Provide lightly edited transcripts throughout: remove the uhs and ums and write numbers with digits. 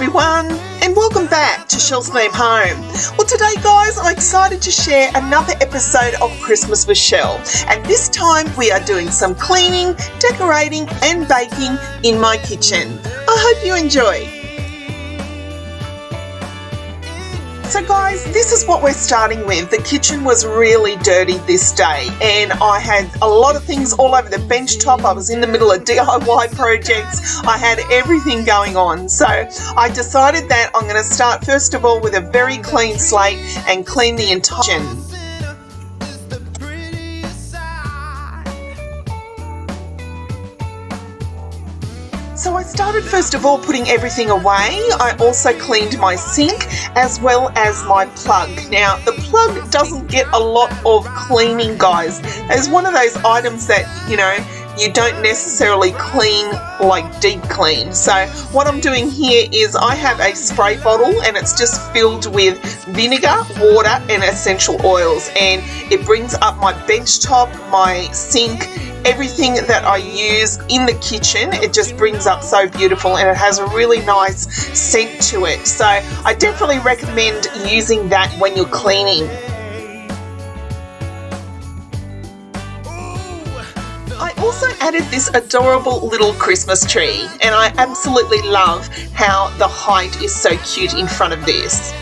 everyone, and welcome back to Chelle's Glam Home. Well, today guys, I'm excited to share another episode of Christmas with Chelle, and this time we are doing some cleaning, decorating and baking in my kitchen. I hope you enjoy. So guys, this is what we're starting with. The kitchen was really dirty this day and I had a lot of things all over the bench top. I was in the middle of DIY projects. I had everything going on. So I decided that I'm going to start first of all with a very clean slate and clean the entire kitchen. So I started first of all putting everything away. I also cleaned my sink as well as my plug. Now the plug doesn't get a lot of cleaning, guys. It's one of those items that, you don't necessarily clean like deep clean. So what I'm doing here is I have a spray bottle and it's just filled with vinegar, water and essential oils, and it brings up my bench top, my sink, everything that I use in the kitchen. It just brings up so beautiful and it has a really nice scent to it. So I definitely recommend using that when you're cleaning. I also added this adorable little Christmas tree, and I absolutely love how the height is so cute in front of this.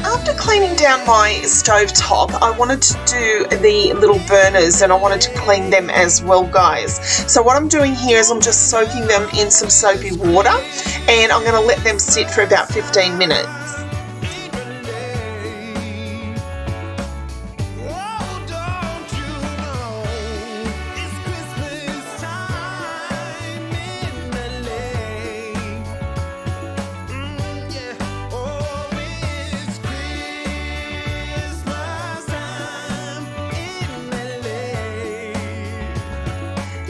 After cleaning down my stove top, I wanted to do the little burners and I wanted to clean them as well, guys. So what I'm doing here is I'm just soaking them in some soapy water and I'm going to let them sit for about 15 minutes.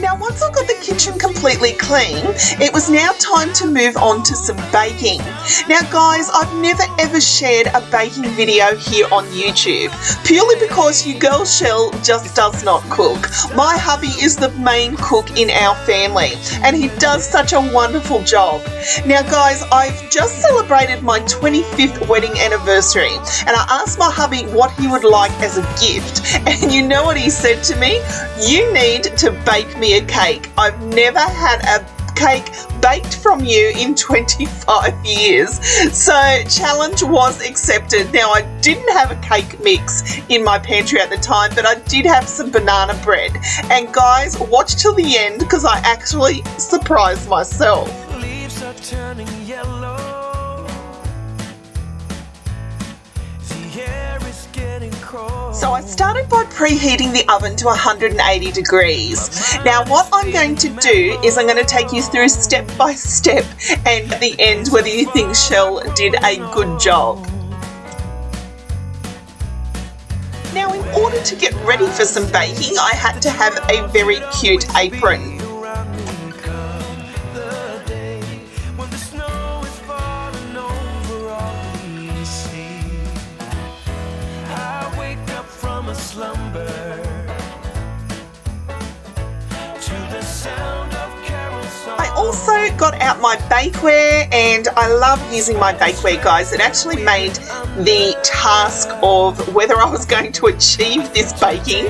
Now once I got the kitchen completely clean, it was now time to move on to some baking. Now guys, I've never ever shared a baking video here on YouTube, purely because your girl Chelle just does not cook. My hubby is the main cook in our family and he does such a wonderful job. Now guys, I've just celebrated my 25th wedding anniversary and I asked my hubby what he would like as a gift, and you know what he said to me? You need to bake me a cake. I've never had a cake baked from you in 25 years. So challenge was accepted. Now I didn't have a cake mix in my pantry at the time, but I did have some banana bread. And guys, watch till the end because I actually surprised myself. Leaves are turning yellow. The air is getting cold. So I started by preheating the oven to 180 degrees. Now what I'm going to do is I'm going to take you through step by step and at the end whether you think Chelle did a good job. Now in order to get ready for some baking, I had to have a very cute apron. I also got out my bakeware, and I love using my bakeware, guys. It actually made the task of whether I was going to achieve this baking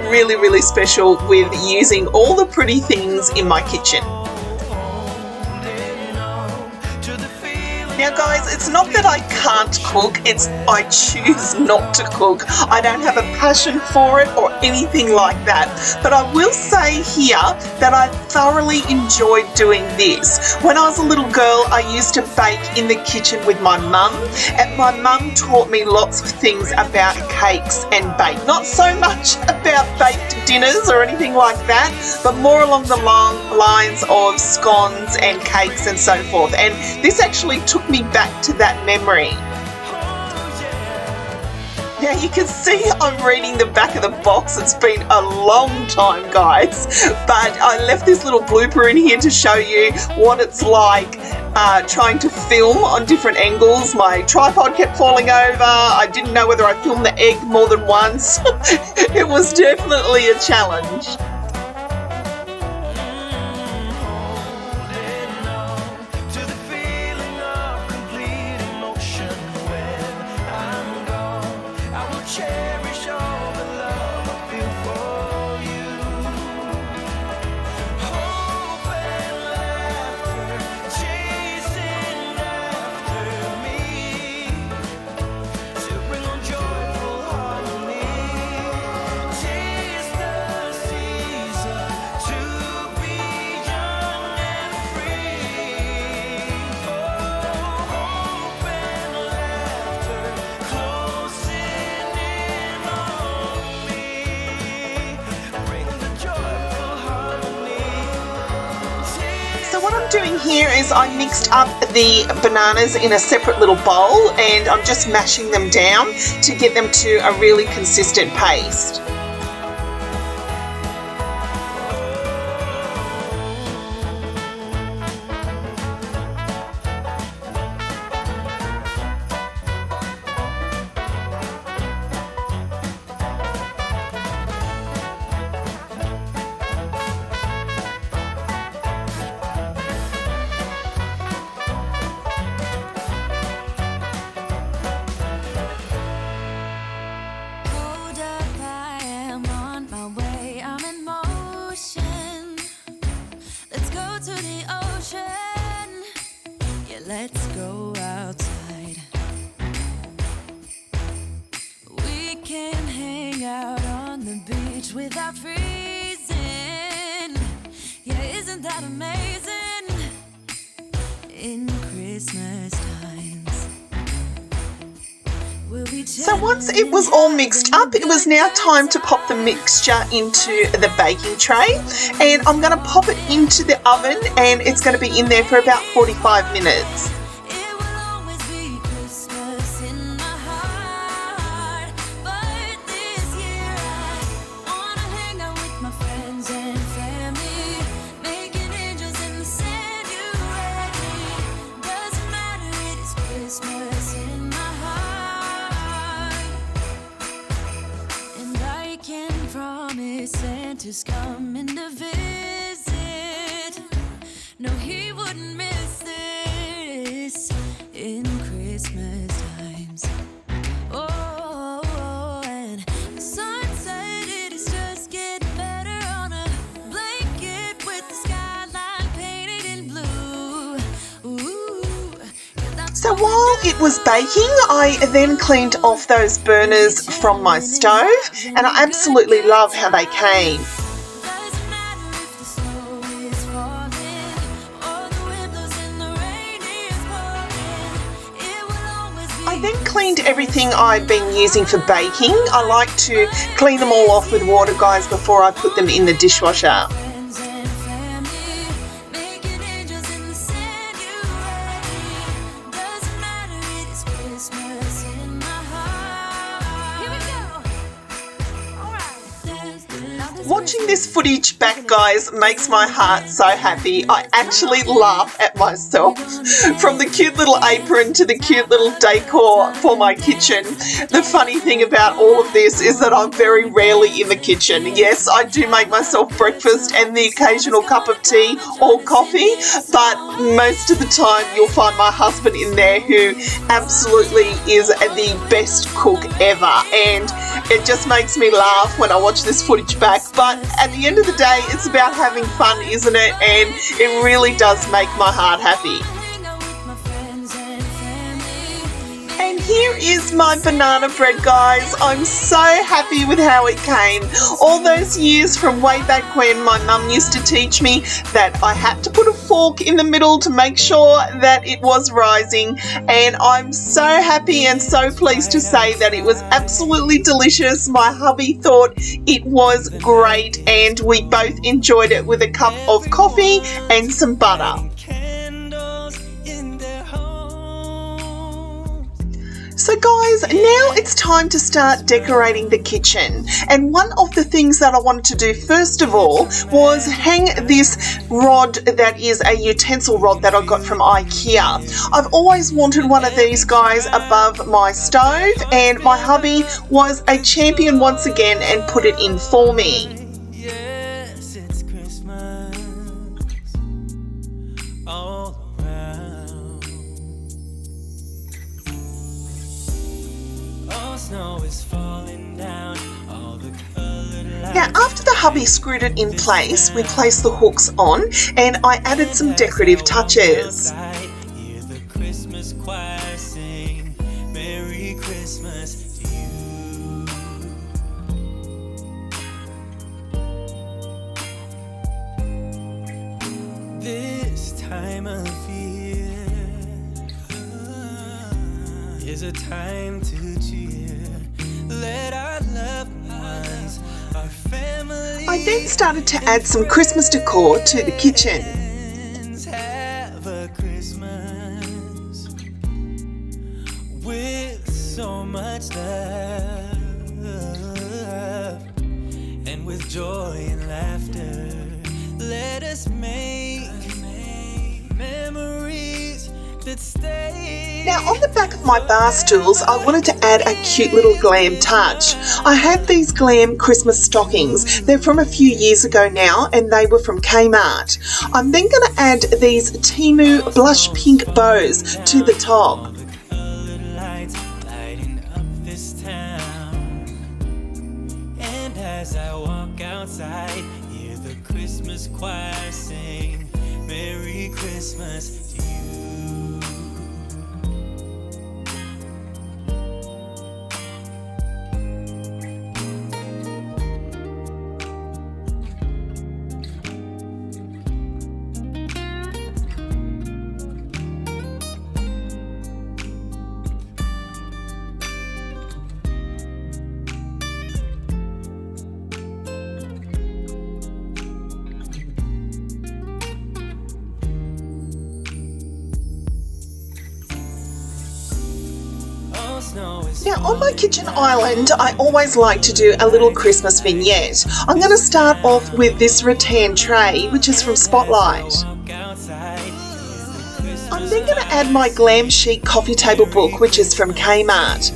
really, really special with using all the pretty things in my kitchen. Now guys, it's not that I can't cook, it's I choose not to cook. I don't have a passion for it or anything like that. But I will say here that I thoroughly enjoyed doing this. When I was a little girl, I used to bake in the kitchen with my mum, and my mum taught me lots of things about cakes and bake. Not so much about baked dinners or anything like that, but more along the lines of scones and cakes and so forth. And this actually took me back to that memory. Now you can see I'm reading the back of the box. It's been a long time, guys, but I left this little blooper in here to show you what it's like trying to film on different angles. My tripod kept falling over. I didn't know whether I filmed the egg more than once. It was definitely a challenge. Cherish all the love I feel for you. Hope and laughter chasing after me to bring on joyful harmony. Taste the season to be young and free. Oh, hope and laughter close in. So what I'm doing here is I mixed up the bananas in a separate little bowl, and I'm just mashing them down to get them to a really consistent paste. Let's go outside. We can hang out on the beach without freezing. Yeah, isn't that amazing? In Christmas times, we'll be so once it was all mixed up, it was now time to pop the mixture into the baking tray, and I'm going to pop it into the oven, and it's going to be in there for about 45 minutes. Santa's coming to visit. No, he wouldn't miss this in Christmas times. Oh, and the sunset, it is just getting better on a blanket with the skyline painted in blue. Ooh, so while it was baking, I then cleaned off those burners from my stove, and I absolutely love how they came. I then cleaned everything I'd been using for baking. I like to clean them all off with water, guys, before I put them in the dishwasher. Watching this footage back, guys, makes my heart so happy. I actually laugh at myself. From the cute little apron to the cute little decor for my kitchen. The funny thing about all of this is that I'm very rarely in the kitchen. Yes, I do make myself breakfast and the occasional cup of tea or coffee, but most of the time you'll find my husband in there, who absolutely is the best cook ever, and it just makes me laugh when I watch this footage back. But at the end of the day, it's about having fun, isn't it? And it really does make my heart happy. here is my banana bread, guys. I'm so happy with how it came. All those years from way back when my mum used to teach me that I had to put a fork in the middle to make sure that it was rising, and I'm so happy and so pleased to say that it was absolutely delicious. My hubby thought it was great, and we both enjoyed it with a cup of coffee and some butter. So guys, now it's time to start decorating the kitchen, and one of the things that I wanted to do first of all was hang this rod that is a utensil rod that I got from IKEA. I've always wanted one of these guys above my stove, and my hubby was a champion once again and put it in for me. Yes, it's Christmas all around. All snow is falling down, all the colored lights. Now after the hubby screwed it in place, we placed the hooks on and I added some decorative touches. Hear the Christmas choir sing, Merry Christmas to you. This time of year is a time to cheer. Let our loved ones, our family, I then started to add some Christmas decor to the kitchen. have a Christmas with so much love and with joy and laughter. Let us make memories that stay. Now on the back of my bar stools, I wanted to add a cute little glam touch. I have these Glam Christmas stockings. They're from a few years ago now, and they were from Kmart. I'm then going to add these Temu blush pink bows to the top. The colored lights lighting up this town. And as I walk outside, hear the Christmas choir sing, Merry Christmas to you. Now on my kitchen island, I always like to do a little Christmas vignette. I'm going to start off with this rattan tray, which is from Spotlight. I'm then going to add my Glam Chic coffee table book, which is from Kmart.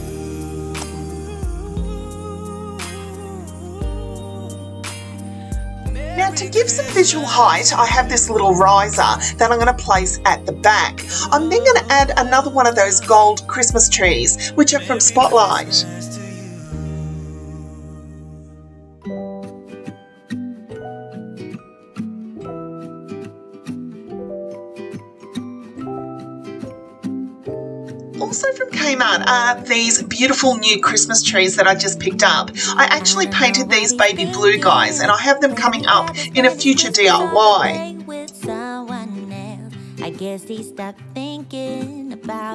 Now to give some visual height, I have this little riser that I'm going to place at the back. I'm then going to add another one of those gold Christmas trees, which are from Spotlight. Also from Kmart are these beautiful new Christmas trees that I just picked up. I actually painted these baby blue guys, and I have them coming up in a future DIY.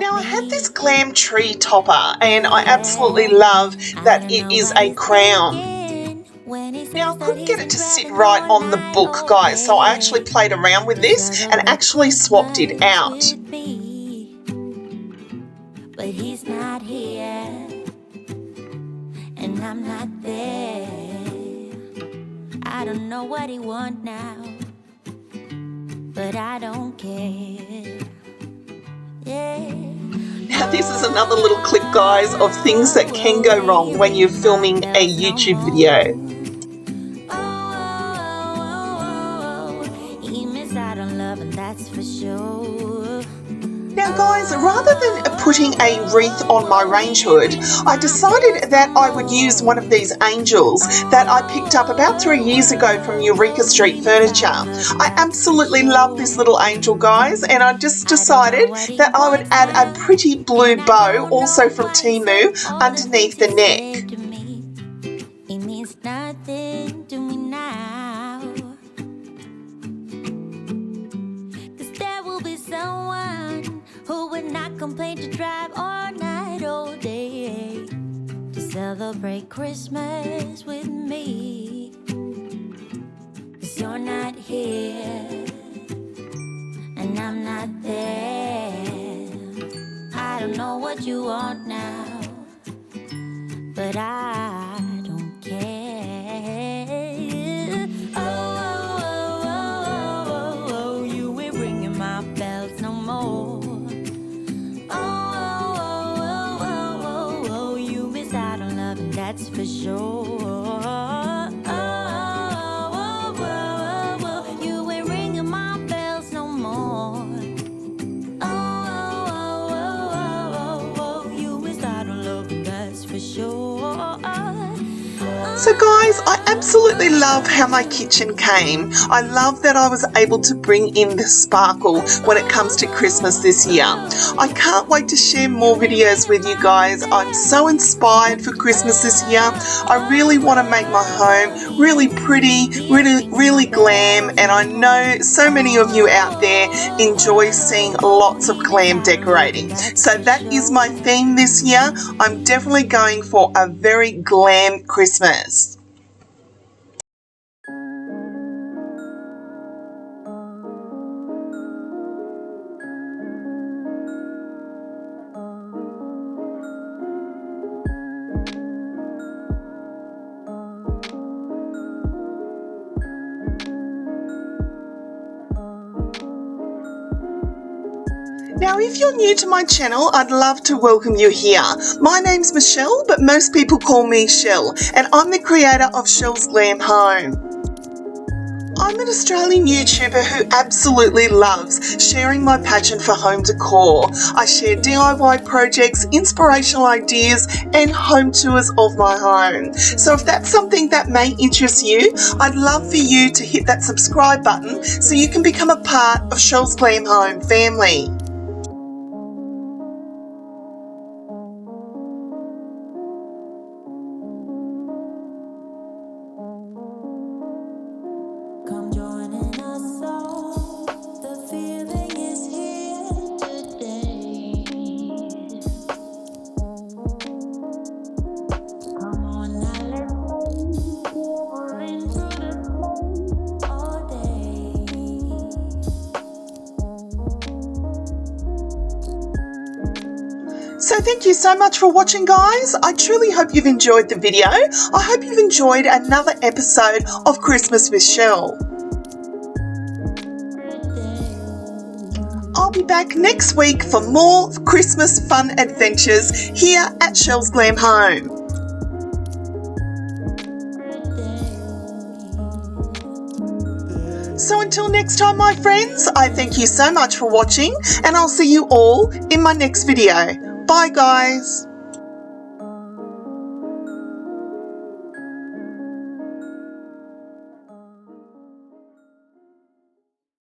Now I had this Glam tree topper, and I absolutely love that it is a crown. Now I couldn't get it to sit right on the book, guys, so I actually played around with this and actually swapped it out. But he's not here, and I'm not there. I don't know what he wants now, but I don't care. Yeah. Now this is another little clip, guys, of things that can go wrong when you're filming a YouTube video. He missed out on love, and that's for sure. Now guys, rather than putting a wreath on my range hood, I decided that I would use one of these angels that I picked up about 3 years ago from Eureka Street Furniture. I absolutely love this little angel, guys, and I just decided that I would add a pretty blue bow, also from Temu, underneath the neck. It means nothing to me now. 'Cause there will be someone who would not complain to drive all night, all day, to celebrate Christmas with me. 'Cause you're not here, and I'm not there. I don't know what you want now, but I don't care. Oh, you ain't ringing my bells no more. Oh, you miss out on love, and that's for sure. You ain't ringing my bells no more. You miss out on love, and that's for sure. So guys, I absolutely love how my kitchen came. I love that I was able to bring in the sparkle when it comes to Christmas this year. I can't wait to share more videos with you guys. I'm so inspired for Christmas this year. I really want to make my home really pretty, really glam, and I know so many of you out there enjoy seeing lots of glam decorating. So that is my theme this year. I'm definitely going for a very glam Christmas. Now, if you're new to my channel, I'd love to welcome you here. My name's Michelle, but most people call me Chelle, and I'm the creator of Chelle's Glam Home. I'm an Australian YouTuber who absolutely loves sharing my passion for home decor. I share DIY projects, inspirational ideas, and home tours of my home. So if that's something that may interest you, I'd love for you to hit that subscribe button so you can become a part of Chelle's Glam Home family. Come joining us all. The feeling is here today. Come on now, let's play. Rolling through the flame all day. So thank you so much for watching, guys. I truly hope you've enjoyed the video. I hope you've enjoyed another episode of Christmas with Chelle. I'll be back next week for more Christmas fun adventures here at Chelle's Glam Home. So until next time, my friends, I thank you so much for watching, and I'll see you all in my next video. Bye, guys.